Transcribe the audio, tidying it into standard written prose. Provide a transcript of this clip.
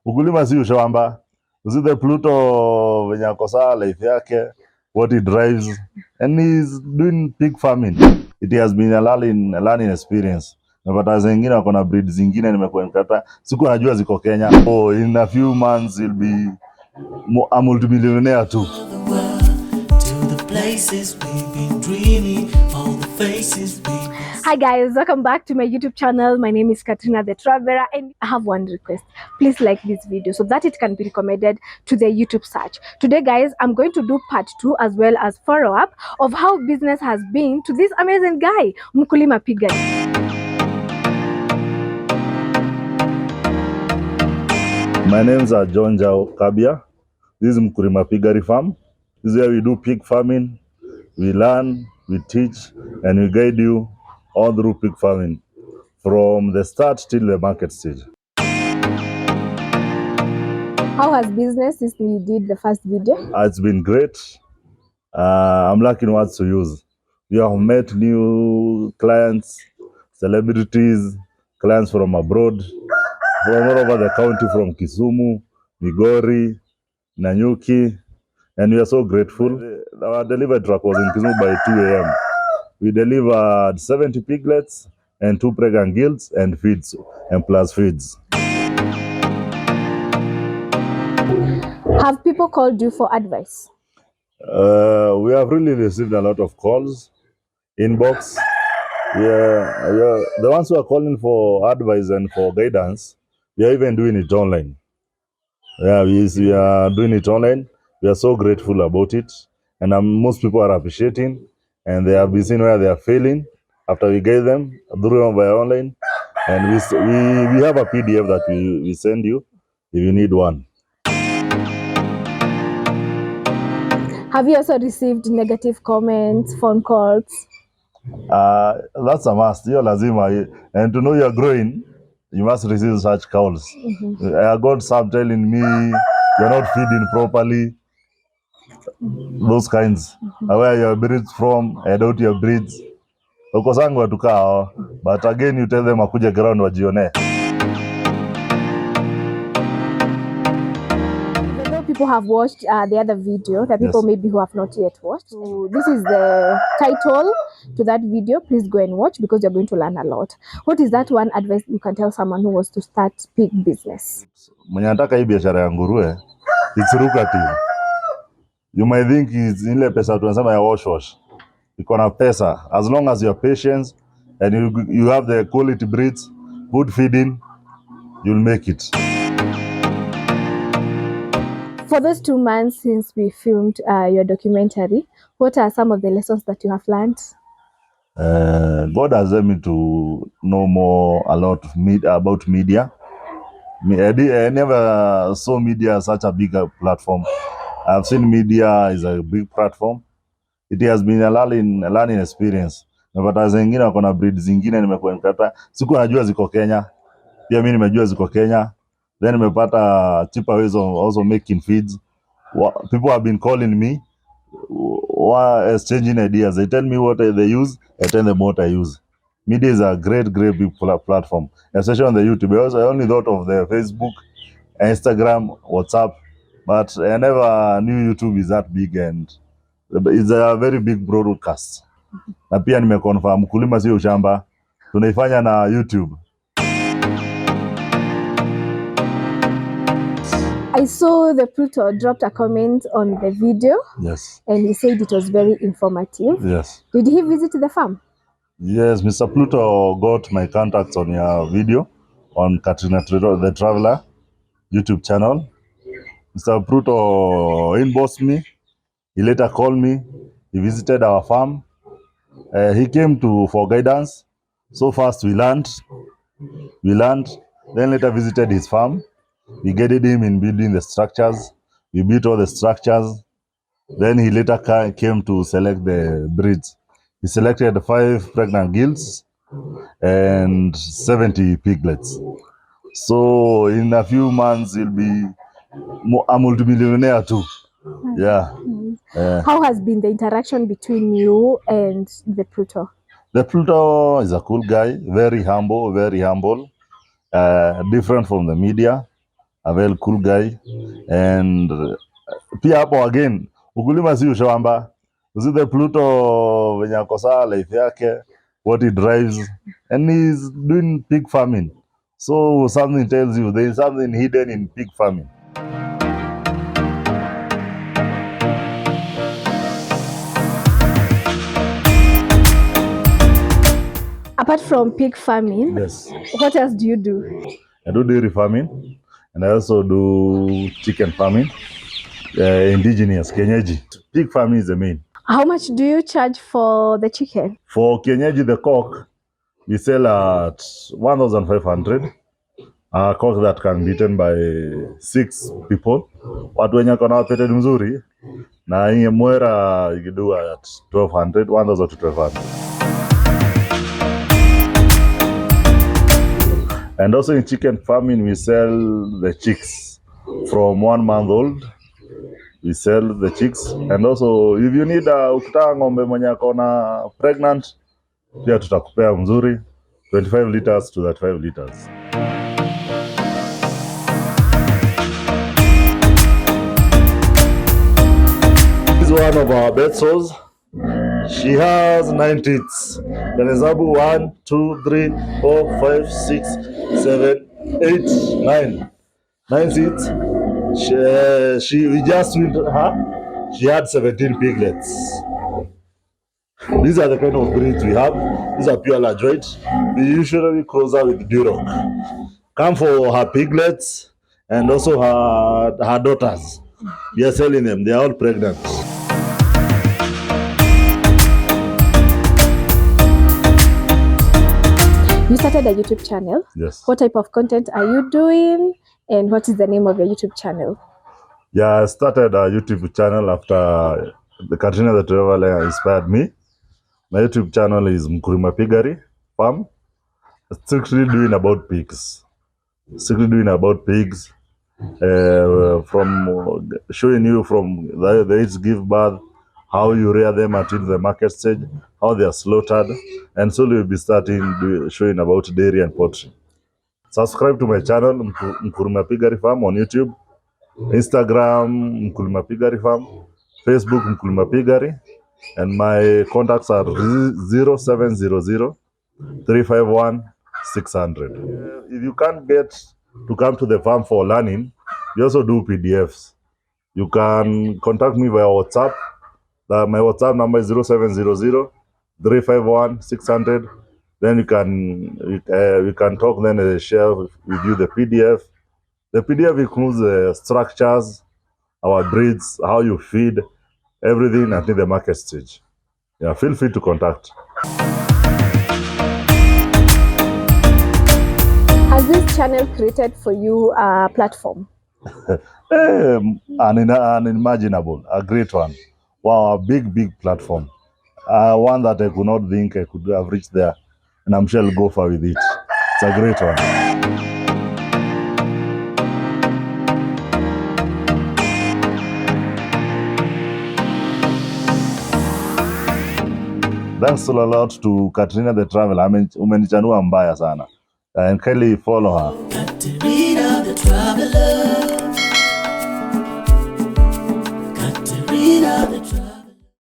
Ukulima si ushamba. See the Pluto venye ako sawa life yake, what he drives, and he's doing pig farming. It has been a learning experience. Napata zingine wako na breed zingine nimekuwa nikata. Siku najua ziko Kenya. Oh, in a few months he'll be a multimillionaire too. Hi guys, welcome back to my YouTube channel. My name is Katrina the Traveler, and I have one request. Please like this video so that it can be recommended to the YouTube search. Today guys, I'm going to do part 2 as well as follow-up of how business has been to this amazing guy, Mkulima Piga. My name's John Jao Kabia. This is Mkulima Piggery Farm. This is where we do pig farming. We learn, we teach, and we guide you all through pig farming from the start till the market stage. How has business since we did the first video? It's been great. I'm lacking words to use. We have met new clients, celebrities, clients from abroad, from all over the county, from Kisumu, Migori, Nanyuki, and we are so grateful. Our delivery truck was in Kisumu by 2 a.m. We delivered 70 piglets and 2 pregnant gilts and feeds and plus feeds. Have people called you for advice? We have really received a lot of calls, inbox. Yeah, the ones who are calling for advice and for guidance, we are even doing it online. Yeah, we are doing it online. We are so grateful about it, and most people are appreciating, and they have been seeing where they are failing after we guide them through by online, and we have a PDF that we send you if you need one. Have you also received negative comments, phone calls? That's a must. You're lazima, and to know you're growing, you must receive such calls. I got some telling me you're not feeding properly. Those kinds. Where your breeds from, I doubt your breeds. Ukosanga watu kao, but again you tell them akuje ground wajione. People have watched the other video, the people maybe who have not yet watched. So this is the title to that video. Please go and watch because you're going to learn a lot. What is that one advice you can tell someone who wants to start pig business? Mwenye anataka hii biashara ya nguruwe, it's lucrative. You might think it's ile pesa tunasema ya wash. Iko na pesa as long as you're patient and you have the quality breeds, good feeding, you'll make it. For those 2 months since we filmed your documentary, what are some of the lessons that you have learned? God has led me to know a lot about media. I never saw media as such a big platform. I've seen media is a big platform. It has been a learning experience. Napata zingine wako na breed zingine nimekuwa nikata. Siku najua ziko Kenya. Pia mimi nimejua ziko Kenya. Then nimepata cheaper ways of also making feeds. People have been calling me, exchanging ideas. They tell me what they use, I tell them what I use. Media is a great big platform, especially on the YouTube. I only thought of the Facebook, Instagram, WhatsApp, but I never knew YouTube is that big, and it's a very big broadcast. Na pia nimeconfirm mkulima sio ushamba, tunaifanya na YouTube. I saw the Pluto dropped a comment on the video. Yes. And he said it was very informative. Yes. Did he visit the farm? Yes, Mr. Pluto got my contacts on your video on Katrina the Traveler YouTube channel. Mr. Pluto inboxed me. He later called me. He visited our farm. He came for guidance. So first we learned, then later visited his farm. We guided him in building the structures. We built all the structures. Then he later came to select the breeds. He selected 5 pregnant gilts and 70 piglets. So in a few months he'll be a multimillionaire too. Yeah. How has been the interaction between you and the Pluto? The Pluto is a cool guy, very humble, different from the media. a very cool guy. And pia hapo again, ukulima si ushamba. Usi the Pluto venye ako sawa life yake, what he drives, and he's doing pig farming. So something tells you there is something hidden in pig farming. Apart from pig farming, Yes, what else do you do? I do dairy farming, and I also do chicken farming, indigenous, kienyeji. Pig farming is the main. How much do you charge for the chicken? For kienyeji, the cock, we sell at 1,500. A cock that can be eaten by 6 people. Watu wenye kona appetite mzuri, na inye mwera you can do at 1,200, 1,000 to 1,200. And also in chicken farming, we sell the chicks from 1 month old. We sell the chicks, and also if you need ukitaka ng'ombe mwenye akona pregnant, pia tutakupea mzuri 25 liters to 35 liters. This is one of our bed sores. She has 9 teeth. Can example 1, 2, 3, 4, 5, 6, 7, 8, 9. 9 teeth. We just with her. She had 17 piglets. These are the kind of breeds we have. These are pure Ladroid. We usually cross her with Duroc. Come for her piglets and also her daughters. We are selling them. They are all pregnant. You started a YouTube channel. Yes. What type of content are you doing, and what is the name of your YouTube channel? Yeah, I started a YouTube channel after the Katrina the Traveler inspired me. My YouTube channel is Mkulima Piggery Farm. Strictly doing about pigs. From showing you from the age give birth, how you rear them until the market stage, how they are slaughtered, and slowly we'll be starting showing about dairy and poultry. Subscribe to my channel, Mkulima Piggery Farm on YouTube, Instagram, Mkulima Piggery Farm, Facebook, Mkulima Piggery, and my contacts are 0700 351 600. If you can't get to come to the farm for learning, we also do PDFs. You can contact me via WhatsApp. My WhatsApp number is 0700 351 600. Then we can talk, then share with you the PDF. The PDF includes the structures, our breeds, how you feed, everything until the market stage. Yeah, feel free to contact. Has this channel created for you a platform? Unimaginable, a great one. Wow, a big platform. One that I could not think I could have reached there, and I'm sure I'll go far with it. It's a great one. Thanks a lot to Katrina the Traveler. Umenichanua mbaya sana. And kindly follow her. Katrina the Traveler. Katrina the